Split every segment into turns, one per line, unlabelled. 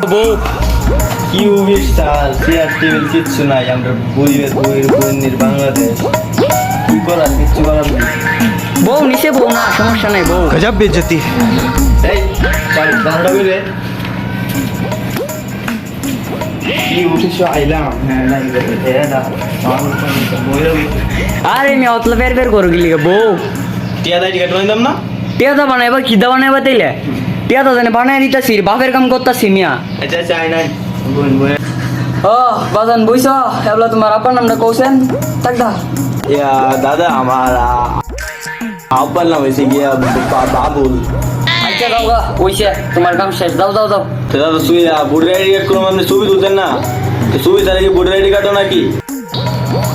বউ কি অনুষ্ঠান চেয়ার টেবিল কিচ্ছু নাই আমরা বইয়ের বাংলাদেশ কি করার কিচ্ছু করার নেই
বউ নিচে বউ না সমস্যা নাই বউ
গজব বেজতি
এই চল দাঁড়া করে কি উঠিস আইলাম হ্যাঁ নাই না
আরে আমি অতলা বের করো গিলি বউ
টিয়া দাই টিকেট নিলাম না
টিয়া তো বানাইবা খিদা বানাইবা তাইলে টিয়া তো জানে বানাই দিতাছি বাপের কাম করতাছি মিয়া
আচ্ছা আচ্ছা আই নাই বোন বোন
ও বাজান বুঝছ এবলা তোমার আপার নামটা কৌছেন থাকদা
ইয়া দাদা আমার আব্বার নাম হয়েছে গিয়া বাবুল
আচ্ছা যাও গা ওইছে তোমার কাম শেষ যাও যাও যাও
তো দাদা তুই ভোটার আইডি কার্ড কোনো আপনি ছবি তুলতেন না তো ছবি তাহলে কি ভোটার আইডি কার্ডও নাকি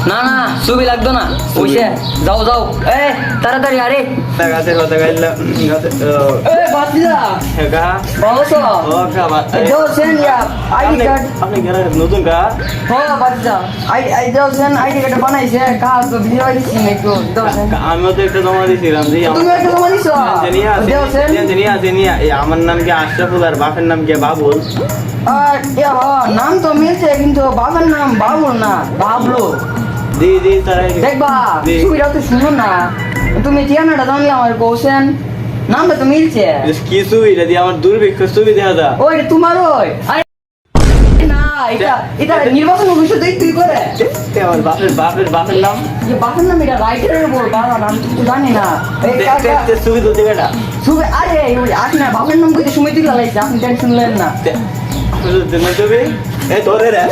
না না ছবি লাগতো না ওইছে যাও যাও এ তাড়াতাড়ি আরে
গাছে কথা গাইলাম গাছে
এ বাতিদা
হেগা
বাবুসো
ও কা
যাও সেন ইয়া আইডি কার্ড
আপনি গেলে নতুন কা
হো বাতিদা আই যাও সেন আইডি কার্ড বানাইছে কা তো ভিডিও দিছি নাকি দাও সেন
আমিও তো একটা জমা দিয়েছিলাম যে
তুমি একটা জমা দিছো যাও সেন
জানিয়া আমার নাম কি আশরাফুল আর বাপের নাম কি বাবুল
আর ইয়া নাম তো মিলছে কিন্তু বাবার নাম বাবুল না বাবলু
দি দি তারাই
দেখবা
জি।
ছবিটা তো শুনো না তুমি ঠিকানাটা জানলে আমার কৌশন নামটা তো মিলছে
কি ছবি এটা দিয়ে আমার দুর্ভিক্ষ ছবি দেখা দা
ওই তোমার ওই আরে না এটা নির্বাচন অফিসে তুই করে
আমার বাপের নাম
যে বাপের নাম এটা রাইটারের বল বাবা নাম তো কিছু জানি না এই
ছবি তুলতে বেটা
শুভে আরে ওই আপনি না বাপের নাম কইতে সময় তুই লাগাইছে আপনি টেনশন নেন না
ছবি এই তোরে রে